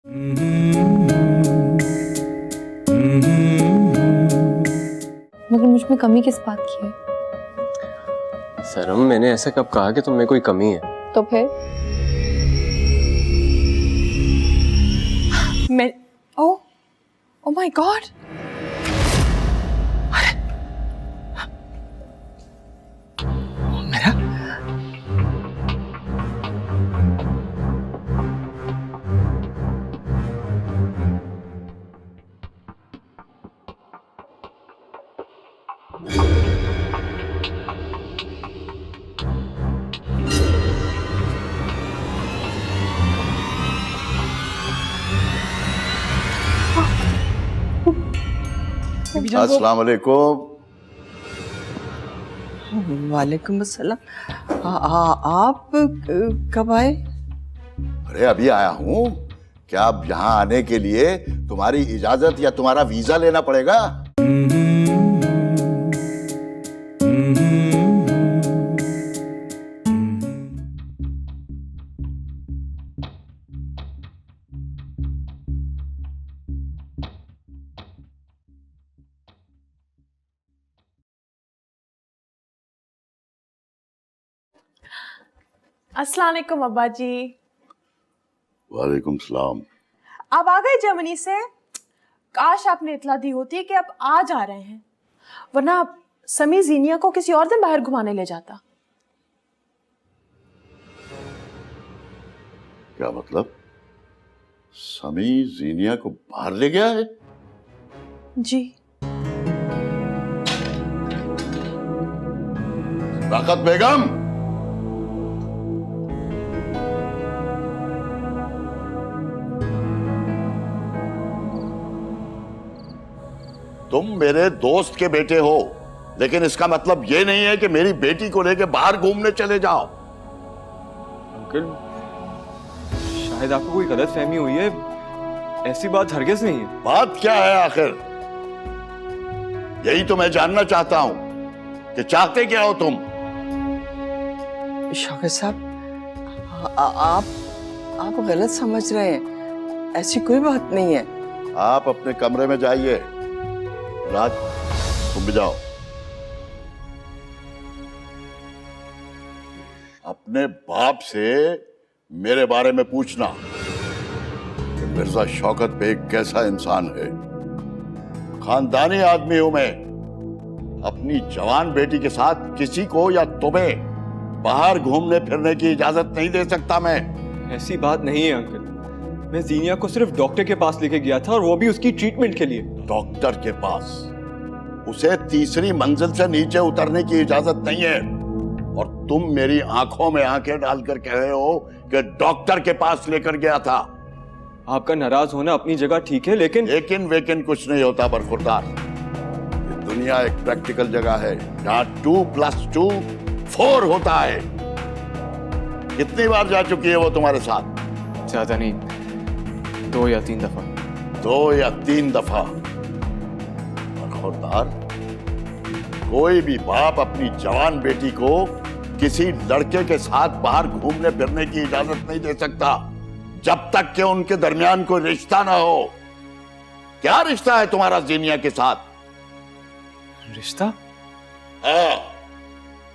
मगर मुझ में कमी किस बात की है? सरम, मैंने ऐसा कब कहा कि तुम में कोई कमी है? तो फिर मैं ओ ओ माय गॉड, मेरा अस्सलाम वालेकुम। वालेकुम अस्सलाम। आप कब आए? अरे अभी आया हूँ। क्या अब यहाँ आने के लिए तुम्हारी इजाजत या तुम्हारा वीजा लेना पड़ेगा? अस्सलाम वालेकुम अब्बा जी। वालेकुम सलाम। आप आ गए जर्मनी से? काश आपने इतला दी होती कि आप आ जा रहे हैं, वरना समी जीनिया को किसी और दिन बाहर घुमाने ले जाता। क्या मतलब? समी जीनिया को बाहर ले गया है? जी। राकत बेगम, तुम मेरे दोस्त के बेटे हो, लेकिन इसका मतलब ये नहीं है कि मेरी बेटी को लेके बाहर घूमने चले जाओ। अंकल, शायद आपको कोई गलतफहमी हुई है। ऐसी बात हरगिज नहीं है। बात क्या है आखिर? यही तो मैं जानना चाहता हूं कि चाहते क्या हो तुम? शौकत साहब, आप गलत समझ रहे हैं। ऐसी कोई बात नहीं है। आप अपने कमरे में जाइए। राज, तुम भी जाओ। अपने बाप से मेरे बारे में पूछना कि मिर्जा शौकत बेग कैसा इंसान है। खानदानी आदमी हूं मैं। अपनी जवान बेटी के साथ किसी को या तुम्हें बाहर घूमने फिरने की इजाजत नहीं दे सकता मैं। ऐसी बात नहीं है अंकल। मैं जीनिया को सिर्फ डॉक्टर के पास लेके गया था, और वो भी उसकी ट्रीटमेंट के लिए। डॉक्टर के पास? उसे तीसरी मंजिल से नीचे उतरने की इजाजत नहीं है। और तुम मेरी आंखों में आंखें डालकर कह रहे हो कि डॉक्टर के पास लेकर गया था। आपका नाराज होना अपनी जगह ठीक है, लेकिन वेकिन कुछ नहीं होता बरखुरदार। ये दुनिया एक प्रैक्टिकल जगह है जहां 2+2 4 होता है। कितनी बार जा चुकी है वो तुम्हारे साथ? ज्यादा नहीं, 2 या 3 दफा। 2 या 3 दफा? बरखुरदार, कोई भी बाप अपनी जवान बेटी को किसी लड़के के साथ बाहर घूमने फिरने की इजाजत नहीं दे सकता जब तक कि उनके दरमियान कोई रिश्ता ना हो। क्या रिश्ता है तुम्हारा जीनिया के साथ? रिश्ता? हाँ,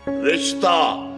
रिश्ता।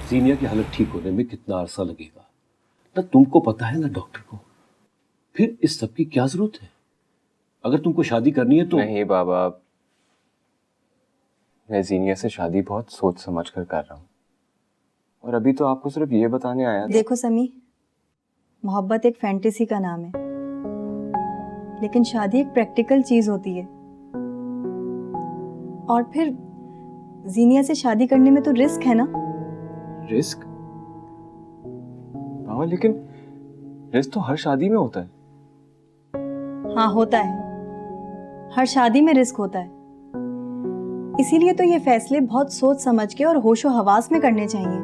जीनिया की हालत ठीक होने में कितना अरसा लगेगा, ना तुमको पता है ना डॉक्टर को। फिर इस सब की क्या जरूरत है? अगर तुमको शादी करनी है तो नहीं बाबा, मैं जीनिया से शादी बहुत सोच समझ कर रहा हूँ, और अभी तो आपको सिर्फ ये बताने आया था। देखो समी, मोहब्बत एक फैंटेसी का नाम है, लेकिन शादी एक प्रैक्टिकल चीज होती है। और फिर जीनिया से शादी करने में तो रिस्क है ना। रिस्क? बाबा लेकिन रिस्क तो हर शादी में होता है। हाँ होता है, हर शादी में रिस्क होता है। इसीलिए तो ये फैसले बहुत सोच समझ के और होशो हवास में करने चाहिए।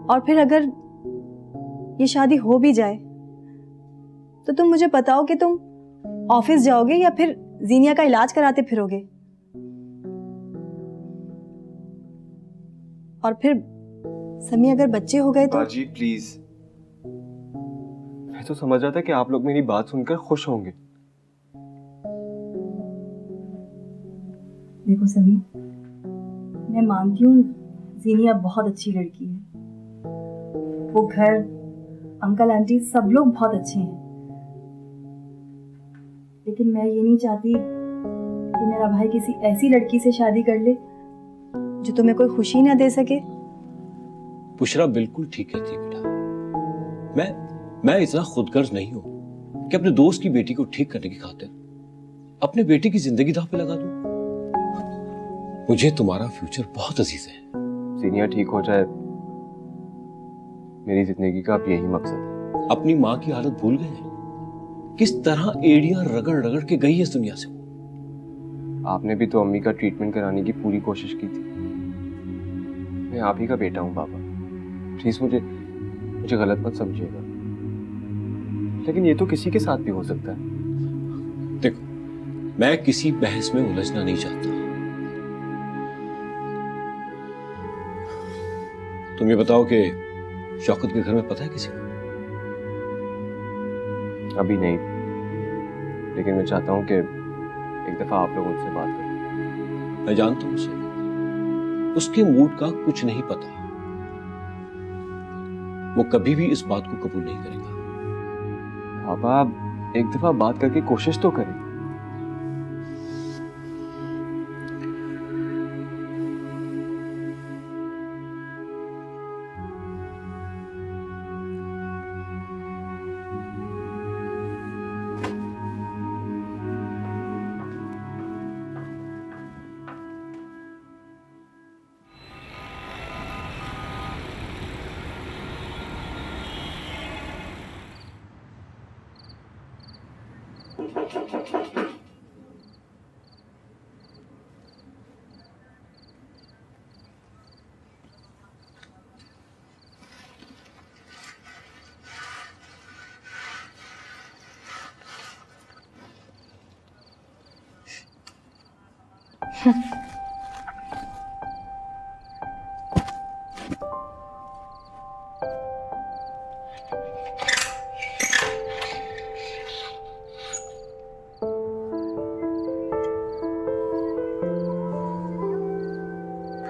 और फिर अगर ये शादी हो भी जाए तो तुम मुझे बताओ कि तुम ऑफिस जाओगे या फिर जीनिया का इलाज कराते फिरोगे। और फिर समी अगर बच्चे हो गए तो बाजी प्लीज, मैं तो समझ रहा था कि आप लोग मेरी बात सुनकर खुश होंगे। देखो समी, मैं मानती हूँ जीनिया बहुत अच्छी लड़की है, वो घर, अंकल आंटी सब लोग बहुत अच्छे हैं, लेकिन मैं ये नहीं चाहती कि मेरा भाई किसी ऐसी लड़की से शादी कर ले जो तुम्हें कोई खुशी ना दे सके। बुशरा बिल्कुल ठीक कहती है बेटा। मैं इतना खुदगर्ज नहीं हूं कि अपने दोस्त की बेटी को ठीक करने की खातिर अपने बेटे की जिंदगी दांव पे लगा दूं। मुझे तुम्हारा फ्यूचर बहुत अजीज है। जीनिया ठीक हो जाए, मेरी जिंदगी का अब यही मकसद है। अपनी माँ की हालत भूल गए हैं? किस तरह एड़ियां रगड़ रगड़ के गई है इस दुनिया से। आपने भी तो अम्मी का ट्रीटमेंट कराने की पूरी कोशिश की थी। मैं आप ही का बेटा हूँ बाबा, प्लीज मुझे गलत मत समझिएगा, लेकिन ये तो किसी के साथ भी हो सकता है। देखो, मैं किसी बहस में उलझना नहीं चाहता। तुम ये बताओ कि शौकत के घर में पता है किसी को? अभी नहीं, लेकिन मैं चाहता हूँ कि एक दफा आप लोग उनसे बात करें। मैं जानता हूँ उसे, उसके मूड का कुछ नहीं पता। वो कभी भी इस बात को कबूल नहीं करेगा। पापा, आप एक दफा बात करके कोशिश तो करें।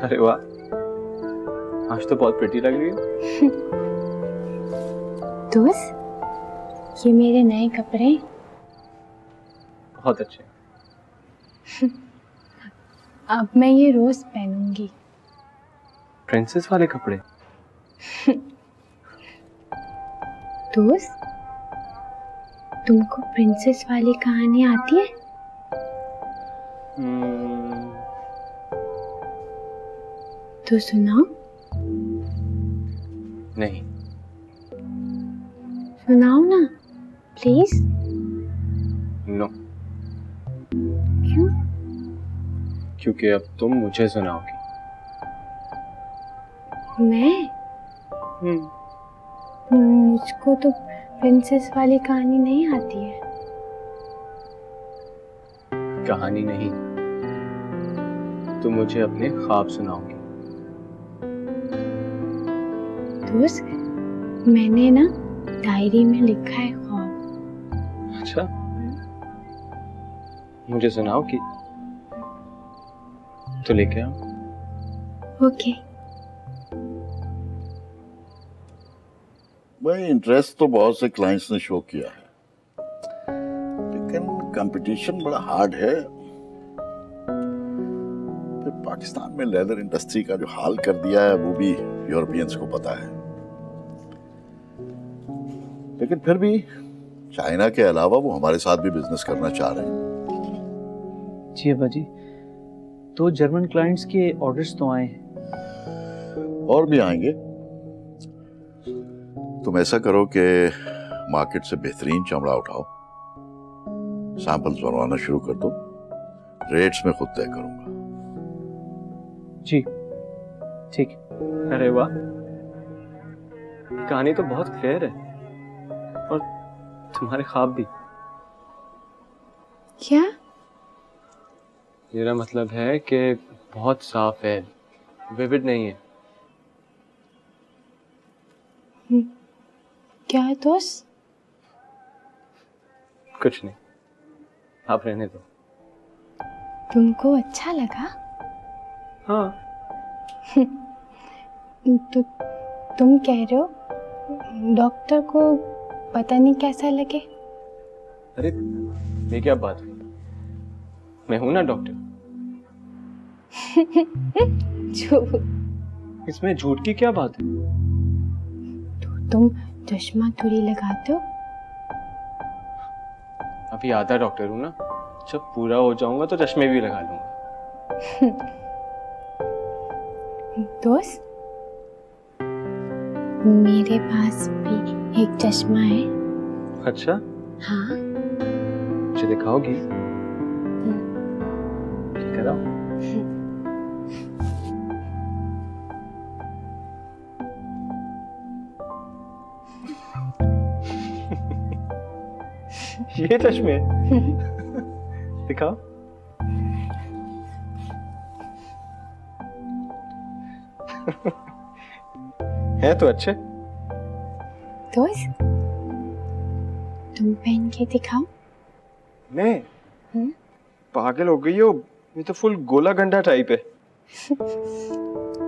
अरे वाह, आज तो बहुत प्रिटी लग रही है। दोस्त, ये मेरे नए कपड़े। बहुत अच्छे। अब मैं ये रोज पहनूंगी। प्रिंसेस वाले कपड़े? दोस्त, तुमको प्रिंसेस वाली कहानी आती है? तो सुनाओ। नहीं। सुनाओ ना प्लीज। नो। क्यों? क्योंकि अब तुम मुझे सुनाओगी। मैं? मुझको तो प्रिंसेस वाली कहानी नहीं आती है। कहानी नहीं, तुम मुझे अपने ख्वाब सुनाओगी। दोस्त, मैंने ना डायरी में लिखा है ख्वाब। अच्छा, मुझे सुनाओगी? तो लेके आओ। ओके। भाई इंटरेस्ट तो बहुत से क्लाइंट्स ने शो किया है, लेकिन कंपटीशन बड़ा हार्ड है। फिर पाकिस्तान में लेदर इंडस्ट्री का जो हाल कर दिया है वो भी यूरोपियंस को पता है। लेकिन फिर भी चाइना के अलावा वो हमारे साथ भी बिजनेस करना चाह रहे हैं। जी अब्बा जी, तो जर्मन क्लाइंट्स के ऑर्डर्स तो आए हैं और भी आएंगे। तुम ऐसा करो कि मार्केट से बेहतरीन चमड़ा उठाओ, सैंपल्स बनवाना शुरू कर दो, रेट्स में खुद तय करूंगा। जी ठीक। अरे वाह, कहानी तो बहुत क्लियर है और तुम्हारे ख्वाब भी। क्या? मेरा मतलब है कि बहुत साफ है, विविड नहीं है। क्या दोस्त? कुछ नहीं, आप रहने दो। तुमको अच्छा लगा? हाँ। तो तुम कह रहे हो डॉक्टर को पता नहीं कैसा लगे? अरे ये क्या बात हुई, मैं हूं ना डॉक्टर। झूठ। इसमें झूठ की क्या बात है? तो तुम चश्मा थोड़ी लगाते हो? अभी आधा डॉक्टर हूं ना, जब पूरा हो जाऊंगा तो चश्मे भी लगा लूंगा। दोस्त, मेरे पास भी एक चश्मा है। अच्छा, हाँ। मुझे दिखाओगी? कराओ। ये चश्मे दिखाओ। है तो अच्छे। दोस्त, तुम पहन के दिखाओ। मैं? पागल हो गई हो, ये तो फुल गोला गंडा टाइप है।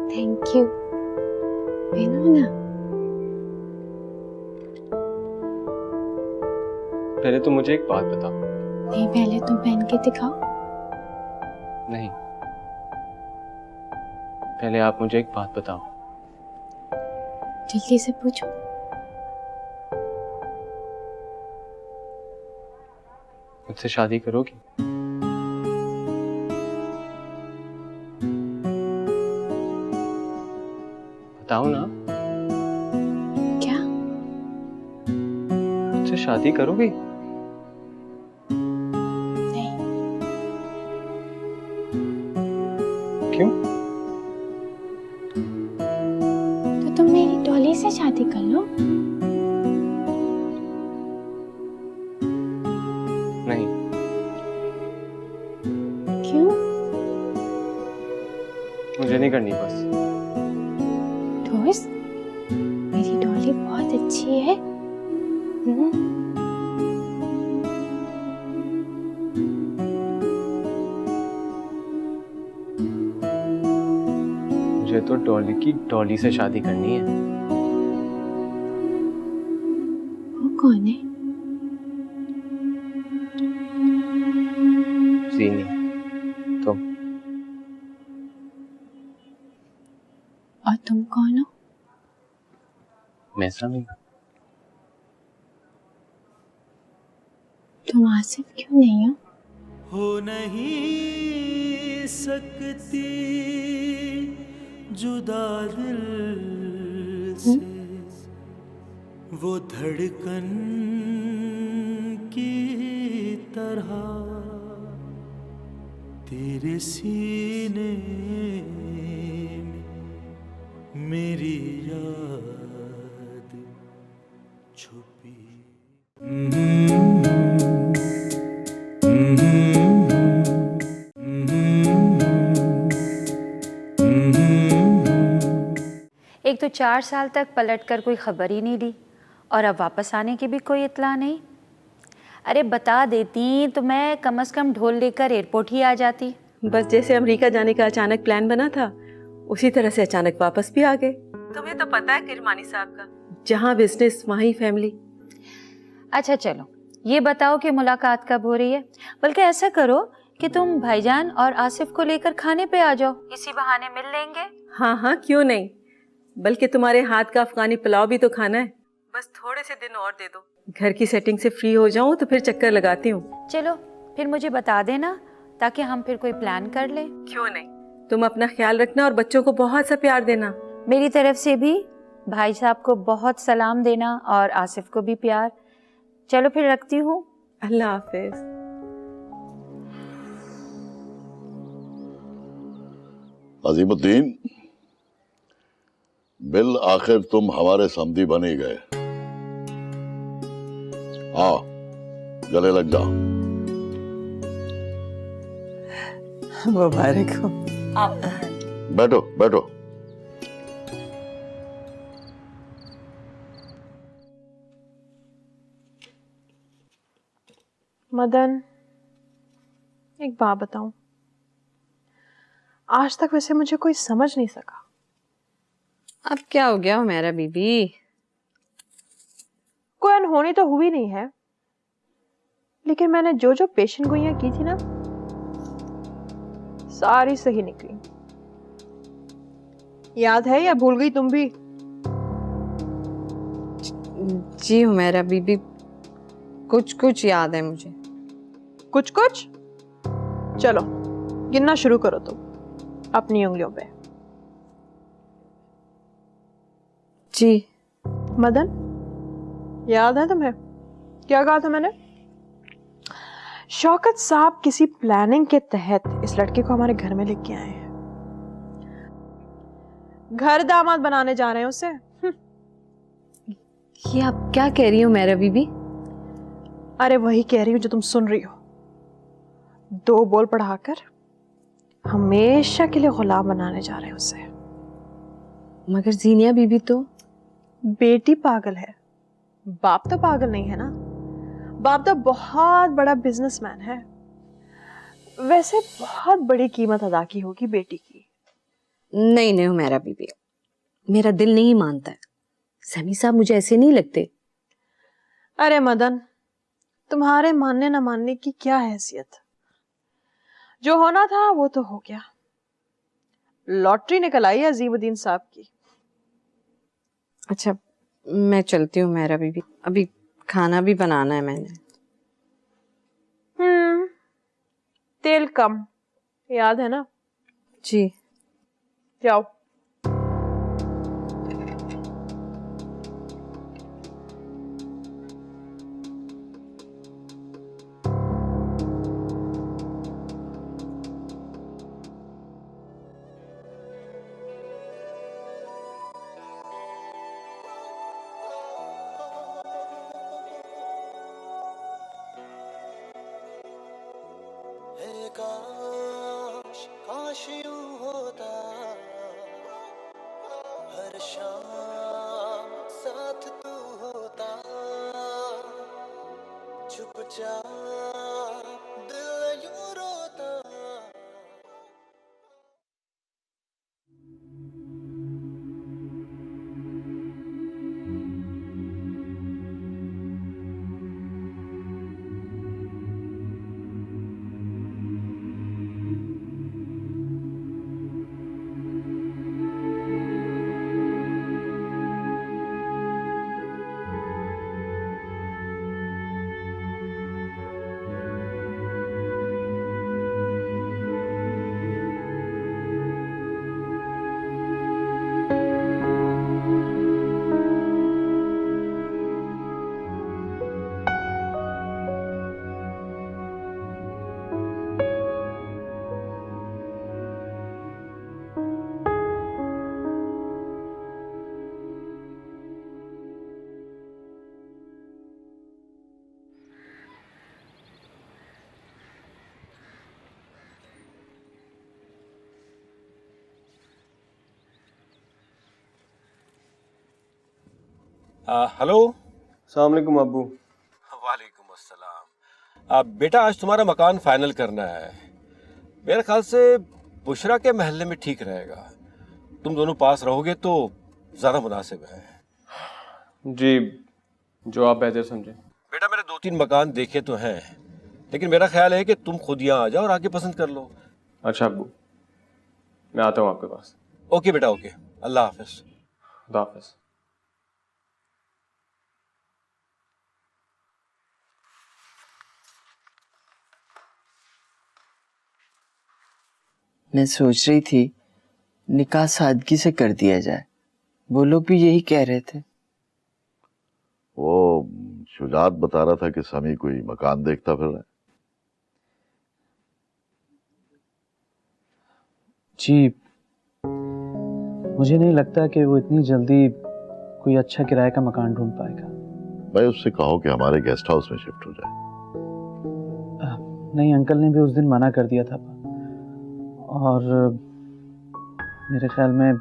Thank you. पहनो ना। पहले तो मुझे एक बात बताओ। नहीं, पहले तुम पहन के दिखाओ। नहीं, पहले आप मुझे एक बात बताओ। जल्दी से पूछो। मुझसे शादी करोगी? बताओ ना। क्या? मुझसे शादी करोगी? नहीं। क्यों? तो तुम मेरी डॉली से शादी कर लो। नहीं। क्यों? मुझे नहीं करनी बस। दोस्त, मेरी डॉली बहुत अच्छी है। मुझे तो डॉली की डॉली से शादी करनी है। वो कौन है? जीनी, तुम। और तुम कौन हो? मैं समी। तुम आसिफ क्यों नहीं हो नहीं सकती जुदा दिल से वो धड़कन की तरह तेरे सीने में मेरी याद छुपी। एक तो 4 साल तक पलटकर कोई खबर ही नहीं दी और अब वापस आने की भी कोई इत्तला नहीं। अरे बता देती तो मैं कम से कम ढोल लेकर एयरपोर्ट ही आ जाती। बस जैसे अमेरिका जाने का अचानक प्लान बना था, उसी तरह से अचानक वापस भी आ गए। तुम्हें तो पता है किरमानी साहब का जहाँ बिजनेस वहीं फैमिली। अच्छा चलो, ये बताओ कि मुलाकात कब हो रही है? बल्कि ऐसा करो कि तुम भाईजान और आसिफ को लेकर खाने पे आ जाओ, इसी बहाने मिल लेंगे। हाँ हाँ, क्यों नहीं। बल्कि तुम्हारे हाथ का अफगानी पुलाव भी तो खाना है। बस थोड़े से दिन और दे दो, घर की सेटिंग से फ्री हो जाऊं तो फिर चक्कर लगाती हूँ। चलो फिर मुझे बता देना ताकि हम फिर कोई प्लान कर ले। क्यों नहीं। तुम अपना ख्याल रखना और बच्चों को बहुत सा प्यार देना। मेरी तरफ से भी भाई साहब को बहुत सलाम देना और आसिफ को भी प्यार। चलो फिर रखती हूँ। अल्लाह हाफिज। अजीमुद्दीन, बिल आखिर तुम हमारे समधी बन ही गए। हाँ, गले लग जा। मुबारक हो। बैठो बैठो। मदन, एक बात बताऊं, आज तक वैसे मुझे कोई समझ नहीं सका। अब क्या हो गया मेरा बीबी? कोई अनहोनी तो हुई नहीं है, लेकिन मैंने जो जो पेशेंट गोइयां की थी ना, सारी सही निकली। याद है या भूल गई तुम भी? जी हुमैरा बीबी, कुछ कुछ याद है मुझे। कुछ कुछ? चलो गिनना शुरू करो तुम अपनी उंगलियों पे। जी। मदन, याद है तुम्हें क्या कहा था मैंने? शौकत साहब किसी प्लानिंग के तहत इस लड़के को हमारे घर में लेके आए हैं। घर दामाद बनाने जा रहे हैं उसे। ये आप क्या कह रही हो मेरा बीबी? अरे वही कह रही हूँ जो तुम सुन रही हो। 2 बोल पढ़ाकर हमेशा के लिए गुलाम बनाने जा रहे हैं उसे। मगर जीनिया बीबी तो बेटी पागल है, बाप तो पागल नहीं है ना। बाप तो बहुत बड़ा बिजनेसमैन है। वैसे बहुत बड़ी कीमत अदा की होगी बेटी की। नहीं नहीं हुमैरा बीबी, मेरा दिल नहीं मानता है। समी साहब मुझे ऐसे नहीं लगते। अरे मदन, तुम्हारे मानने ना मानने की क्या हैसियत। जो होना था वो तो हो गया। लॉटरी निकल आई है अजीमुद्दीन साहब की। अच्छा मैं चलती हूँ मेरा बीबी, अभी खाना भी बनाना है मैंने। तेल कम, याद है ना? जी। जाओ। काश यूं होता, हर शाम साथ तू होता, चुपचाप दिल यूं रोता। हेलो। अस्सलाम वालेकुम अब्बू। वालेकुम अस्सलाम। बेटा आज तुम्हारा मकान फाइनल करना है। मेरे ख्याल से बुशरा के महल्ले में ठीक रहेगा। तुम दोनों पास रहोगे तो ज़्यादा मुनासिब है। जी, जो आप बेहतर समझे। बेटा मेरे 2-3 मकान देखे तो हैं, लेकिन मेरा ख्याल है कि तुम खुद यहाँ आ जाओ और आके पसंद कर लो। अच्छा अब्बू, मैं आता हूँ आपके पास। ओके बेटा, ओके, अल्लाह हाफिज। खुदा हाफिज। मैं सोच रही थी निकाह सादगी से कर दिया जाए, वो लोग भी यही कह रहे थे। वो शुजात बता रहा था कि समी कोई मकान देखता फिर रहा है। जी, मुझे नहीं लगता कि वो इतनी जल्दी कोई अच्छा किराए का मकान ढूंढ पाएगा। भाई उससे कहो कि हमारे गेस्ट हाउस में शिफ्ट हो जाए। नहीं, अंकल ने भी उस दिन मना कर दिया था, और मेरे ख्याल में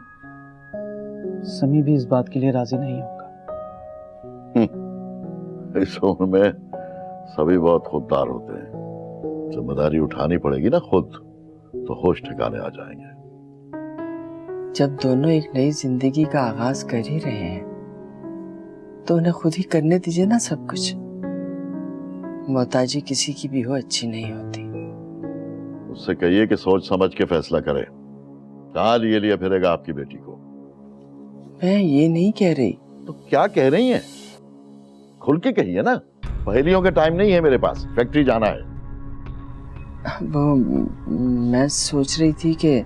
समी भी इस बात के लिए राजी नहीं होगा। इस उम्र में सभी बहुत खुददार होते हैं, जिम्मेदारी उठानी पड़ेगी ना खुद, तो होश ठिकाने आ जाएंगे। जब दोनों एक नई जिंदगी का आगाज कर ही रहे हैं तो उन्हें खुद ही करने दीजिए ना सब कुछ। मोहताजी किसी की भी हो अच्छी नहीं होती। उससे कहिए कि सोच समझ के फैसला करे। कहाँ लिए लिए फिरेगा आपकी बेटी को? मैं ये नहीं कह रही। तो क्या कह रही हैं? खुल के कहिए ना, पहेलियों का टाइम नहीं है मेरे पास, फैक्ट्री जाना है। वो मैं सोच रही थी कि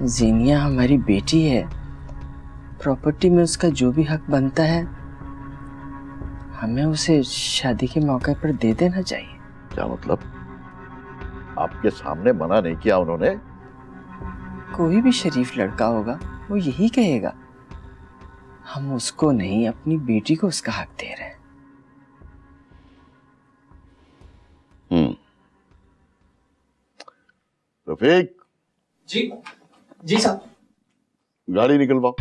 जीनिया हमारी बेटी है, प्रॉपर्टी में उसका जो भी हक बनता है हमें उसे शादी के मौके पर दे देना चाहिए। क्या मतलब? आपके सामने मना नहीं किया उन्होंने? कोई भी शरीफ लड़का होगा वो यही कहेगा, हम उसको नहीं अपनी बेटी को उसका हक दे रहे हैं। रफीक। जी जी साहब। गाड़ी निकलवाओ।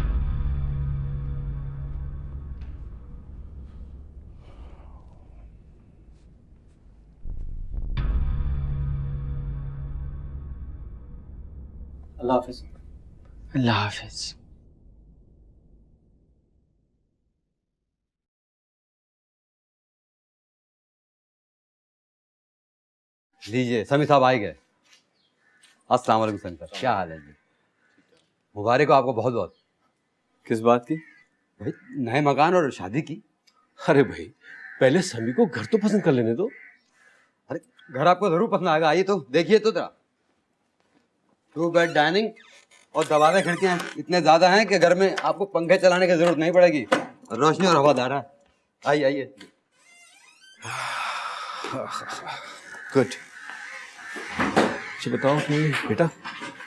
अल्लाह हाफिज। अल्लाह हाफिज। लीजिए, समी साहब आए गए। अस्सलाम वालेकुम समी साहब, क्या हाल है जी? मुबारक हो आपको बहुत बहुत। किस बात की? भाई नए मकान और शादी की। अरे भाई, पहले समी को घर तो पसंद कर लेने दो। अरे घर आपको जरूर पसंद आएगा, आइए तो देखिए तो जरा। 2 बेड डाइनिंग और दरवाजे खिड़कियां इतने ज्यादा हैं कि घर में आपको पंखे चलाने की जरूरत नहीं पड़ेगी। रोशनी और हवादार है। आइए आइए। गुड। अच्छा बताओ कि बेटा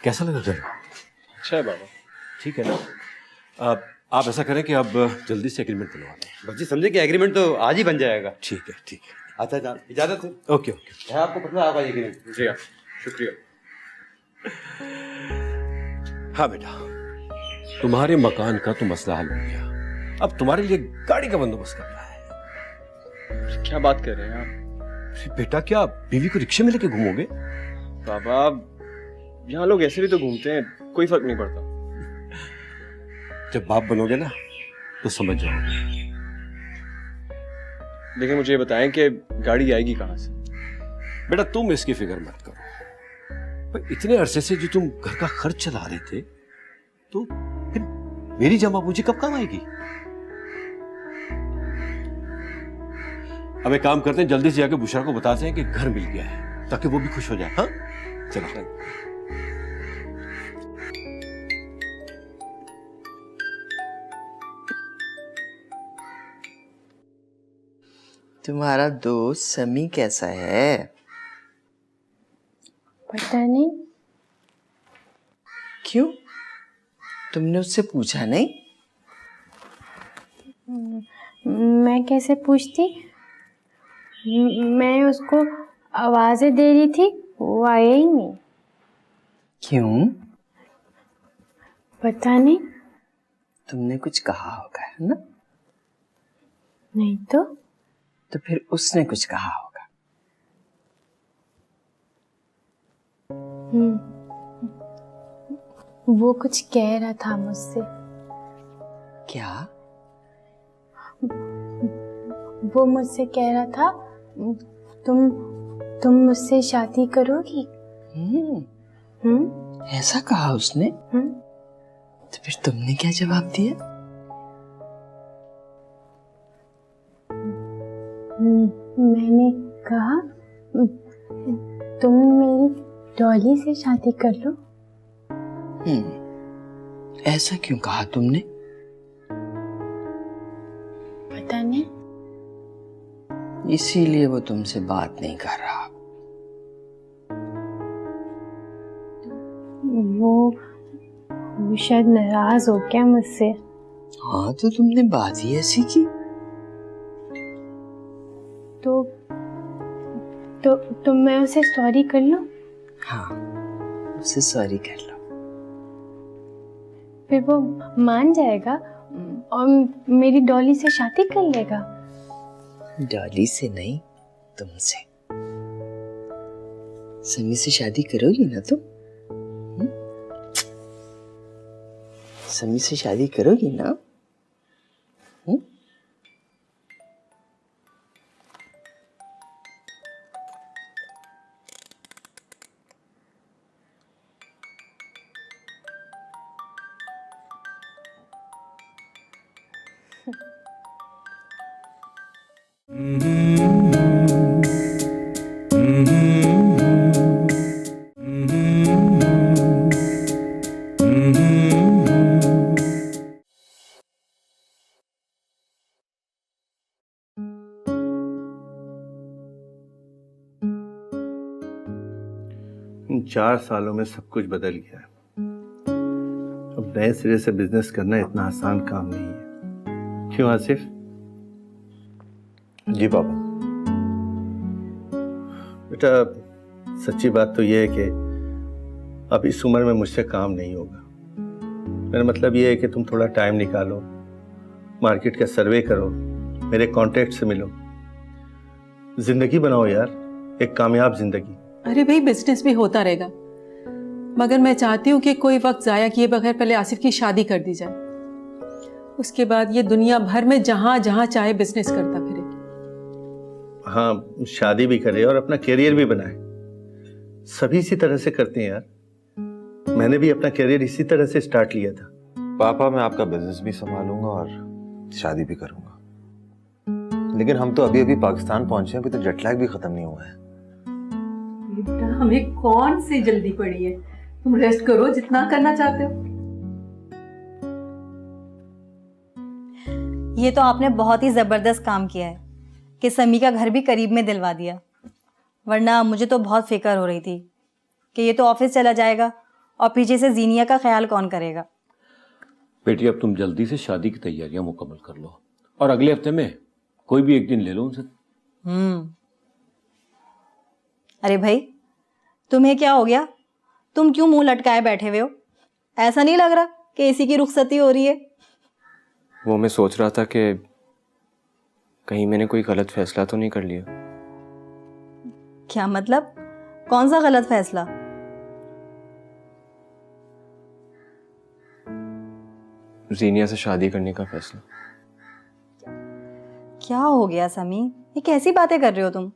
कैसा लगा घर? अच्छा है बाबा। ठीक है ना? आप ऐसा करें कि अब जल्दी से एग्रीमेंट बनवा लें। बच्ची समझे कि एग्रीमेंट तो आज ही बन जाएगा। ठीक है ठीक है। अच्छा जान, इजाजत है। Okay okay. है आपको पसंद आएगा एग्रीमेंट? जी हाँ, शुक्रिया। हाँ बेटा, तुम्हारे मकान का तो मसला हल हो गया, अब तुम्हारे लिए गाड़ी का बंदोबस्त करना है। क्या बात कर रहे हैं आप? बेटा क्या बीवी को रिक्शे में लेके घूमोगे? बाबा, यहाँ लोग ऐसे भी तो घूमते हैं, कोई फर्क नहीं पड़ता। जब बाप बनोगे ना तो समझ जाओगे। लेकिन मुझे ये बताएं कि गाड़ी आएगी कहाँ से? बेटा तुम इसकी फिक्र मत करो, पर इतने अरसे से जो तुम घर का खर्च चला रहे थे, तो फिर मेरी जमा पूंजी कब काम आएगी? अब एक काम करते हैं, जल्दी से जाके बुशरा को बताते हैं कि घर मिल गया है, ताकि वो भी खुश हो जाए। हाँ चलो। तुम्हारा दोस्त समी कैसा है? पता नहीं। क्यों? तुमने उससे पूछा नहीं? मैं कैसे पूछती? मैं उसको आवाजें दे रही थी, वो आया ही नहीं। क्यों? पता नहीं। तुमने कुछ कहा होगा, है ना? नहीं तो फिर उसने कुछ कहा होगा। वो कुछ कह रहा था मुझसे। क्या? वो मुझसे कह रहा था तुम मुझसे शादी करोगी? ऐसा कहा उसने? तो फिर तुमने क्या जवाब दिया? मैंने कहा तुम मेरी डॉली से शादी कर लो। ऐसा क्यों कहा तुमने? पता नहीं। इसीलिए वो तुमसे बात नहीं कर रहा। वो शायद नाराज हो गया मुझसे। हाँ, तो तुमने बात ही ऐसी की। तो मैं उसे सॉरी कर लूं? हाँ, उसे सॉरी कर लो। फिर वो मान जाएगा और मेरी डॉली से शादी कर लेगा। डॉली से नहीं, तुमसे। समी से शादी करोगी ना तुम? समी से शादी करोगी ना? इन 4 सालों में सब कुछ बदल गया है। अब नए सिरे से बिजनेस करना इतना आसान काम नहीं है। क्यों आसिफ? जी पापा। बेटा, सच्ची बात तो यह है कि अब इस उम्र में मुझसे काम नहीं होगा। मेरा मतलब यह है कि तुम थोड़ा टाइम निकालो, मार्केट का सर्वे करो, मेरे कॉन्टेक्ट से मिलो, जिंदगी बनाओ यार, एक कामयाब जिंदगी। अरे भाई, बिजनेस भी होता रहेगा, मगर मैं चाहती हूँ कि कोई वक्त जाया किए बगैर पहले आसिफ की शादी कर दी जाए। उसके बाद ये दुनिया भर में जहां जहां चाहे बिजनेस करता फिरे। हाँ, शादी भी करे और अपना करियर भी बनाए। सभी इसी तरह से करते हैं यार। मैंने भी अपना करियर इसी तरह से स्टार्ट लिया था। पापा, मैं आपका बिजनेस भी संभालूंगा और शादी भी करूंगा। लेकिन हम तो अभी अभी पाकिस्तान पहुंचे हैं, अभी तो जेट लैग भी खत्म नहीं हुआ है। बेटा, हमें कौन सी जल्दी पड़ी है? तुम रेस्ट करो जितना करना चाहते हो। ये तो आपने बहुत ही जबरदस्त काम किया है कि समी का घर भी करीब में दिलवा दिया, वरना मुझे तो बहुत फिक्र हो रही थी कि ये तो ऑफिस चला जाएगा और पीछे से जीनिया का ख्याल कौन करेगा। बेटी, अब तुम जल्दी से शादी की तैयारियां मुकम्मल कर लो और अगले हफ्ते में कोई भी एक दिन ले लो उनसे। अरे भाई, तुम्हें क्या हो गया? तुम क्यों मुंह लटकाए बैठे हुए हो? ऐसा नहीं लग रहा कि इसी की रुखसती हो रही है? वो मैं सोच रहा था कि कहीं मैंने कोई गलत फैसला तो नहीं कर लिया। क्या मतलब? कौन सा गलत फैसला? जीनिया से शादी करने का फैसला। क्या हो गया समी? ये कैसी बातें कर रहे हो तुम?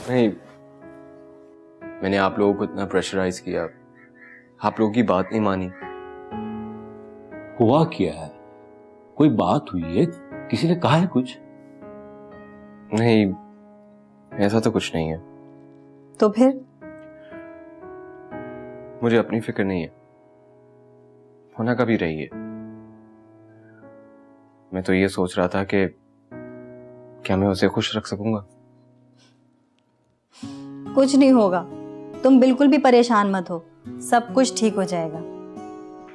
नहीं, मैंने आप लोगों को इतना प्रेशराइज किया, आप लोगों की बात नहीं मानी। हुआ क्या है? कोई बात हुई है? किसी ने कहा है कुछ? नहीं, ऐसा तो कुछ नहीं है। तो फिर? मुझे अपनी फिक्र नहीं है, होना कभी रही है। मैं तो ये सोच रहा था कि क्या मैं उसे खुश रख सकूंगा। कुछ नहीं होगा, तुम बिल्कुल भी परेशान मत हो, सब कुछ ठीक हो जाएगा।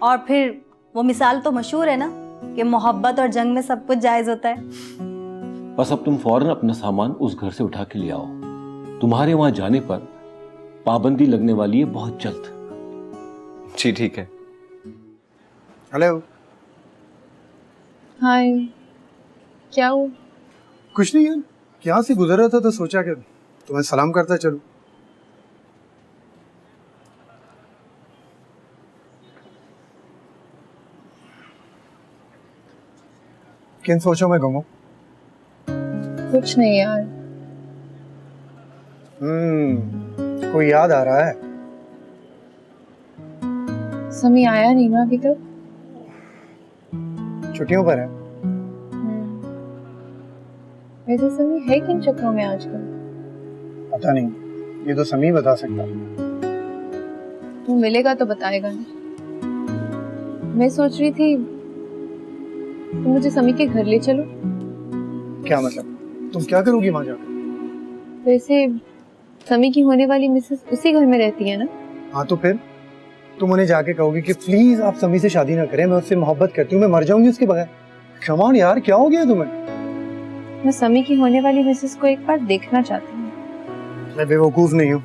और फिर वो मिसाल तो मशहूर है ना कि मोहब्बत और जंग में सब कुछ जायज होता है। बस अब तुम फौरन अपना सामान उस घर से उठा के ले आओ। तुम्हारे वहां जाने पर पाबंदी लगने वाली है बहुत जल्द। जी ठीक है। हेलो। हाय, क्या हुआ? कुछ नहीं यार, यहाँ से गुजर रहा था तो सोचा कि तुम्हें सलाम करता चलूं। किन सोचों में गुम हो? कुछ नहीं यार। कोई याद आ रहा है? समी आया नहीं ना अभी तक। छुट्टियों पर है। वैसे समी है किन चक्रों में आजकल? पता नहीं, ये तो समी बता सकता। वो मिलेगा तो बताएगा ना। मैं सोच रही थी तुम मुझे समी के घर ले चलो। क्या मतलब? तुम क्या करोगी वहां जाकर? वैसे समी की होने वाली मिसेस उसी घर में रहती है ना। हाँ तो फिर तुम उन्हें जाके कहोगी कि प्लीज आप समी से शादी ना करें, मैं उससे मोहब्बत करती हूँ, मैं मर जाऊंगी उसके बगैर। कम ऑन यार, क्या हो गया तुम्हें? मैं समी की होने वाली मिसेस को एक बार देखना चाहती हूँ। मैं बेवकूफ नहीं हूँ,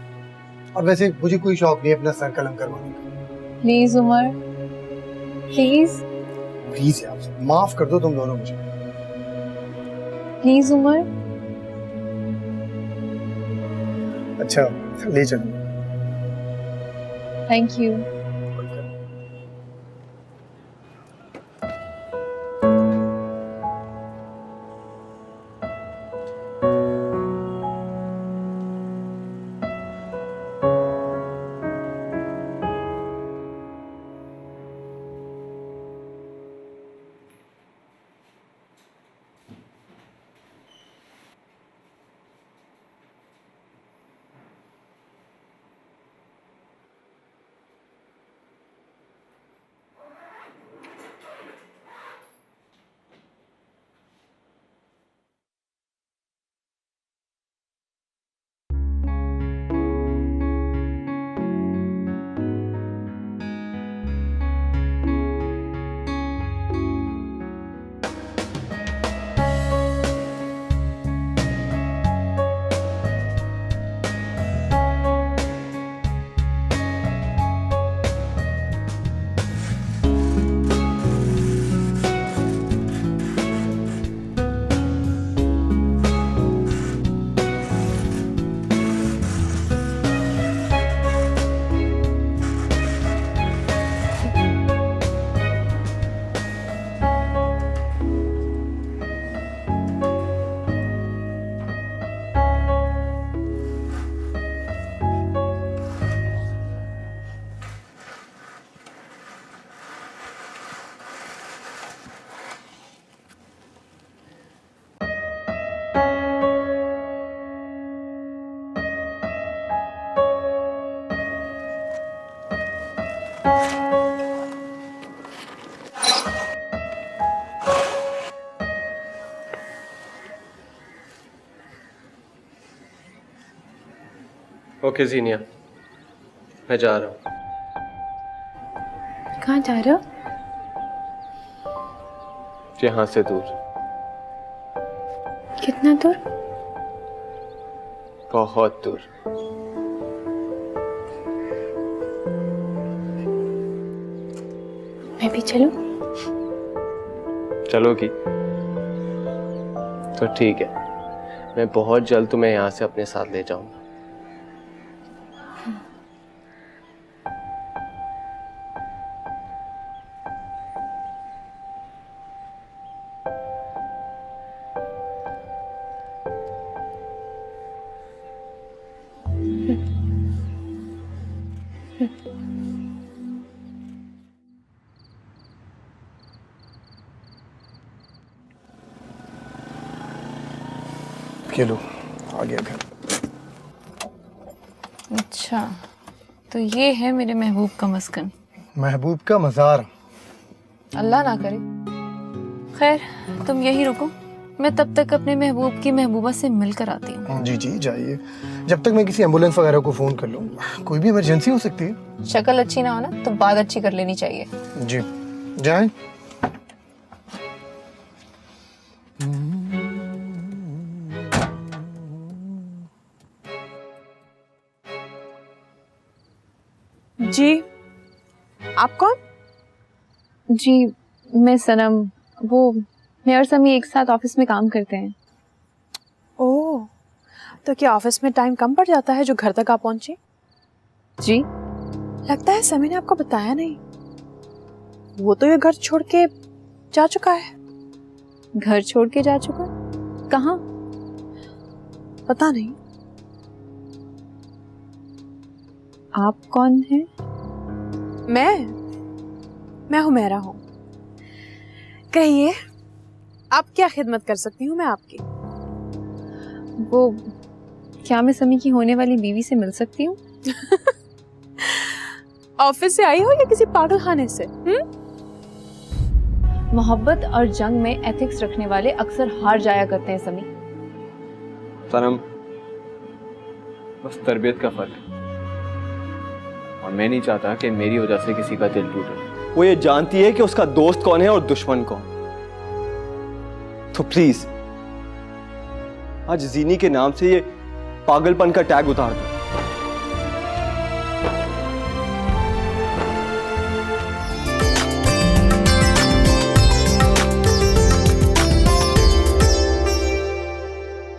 और वैसे मुझे कोई शौक नहीं अपना सर कलम करवाने का। प्लीज उमर, प्लीज प्लीज यार, माफ कर दो तुम दोनों मुझे। प्लीज उमर। अच्छा ले चलो। Thank you. ओके जीनिया, मैं जा रहा हूँ। कहाँ जा रहे हो? यहाँ से दूर। कितना दूर? बहुत दूर। मैं भी चलूं? चलोगी तो ठीक है, मैं बहुत जल्द तुम्हें यहाँ से अपने साथ ले जाऊंगा। ये लो, आ गया घर। अच्छा, तो ये है मेरे महबूब का मस्कन। महबूब का मज़ार। अल्लाह ना करे। खैर, तुम यही रुको, मैं तब तक अपने महबूब की महबूबा से मिलकर आती हूँ। जी जी जाइए, जब तक मैं किसी एम्बुलेंस वगैरह को फोन कर लूँ। कोई भी इमरजेंसी हो सकती है। शक्ल अच्छी ना हो ना तो बात अच्छी कर लेनी चाहिए। जी जाएं। जी, आप कौन? जी, मैं सनम। वो मैं और समी एक साथ ऑफिस में काम करते हैं। ओह, तो क्या ऑफिस में टाइम कम पड़ जाता है जो घर तक आप पहुंची? जी, लगता है समी ने आपको बताया नहीं। वो तो ये घर छोड़ के जा चुका है। घर छोड़ के जा चुका? कहाँ? पता नहीं। आप कौन हैं? मैं हुमैरा हूँ। कहिए, आप क्या खिदमत कर सकती हूँ मैं आपकी? वो क्या मैं समी की होने वाली बीवी से मिल सकती हूँ? ऑफिस से आई हो या किसी पागल खाने से? मोहब्बत और जंग में एथिक्स रखने वाले अक्सर हार जाया करते हैं समी। सनम, बस तरबियत का फर्क है और मैं नहीं चाहता कि मेरी वजह से किसी का दिल टूटे। वो ये जानती है कि उसका दोस्त कौन है और दुश्मन कौन। तो प्लीज आज जीनी के नाम से ये पागलपन का टैग उतार दो।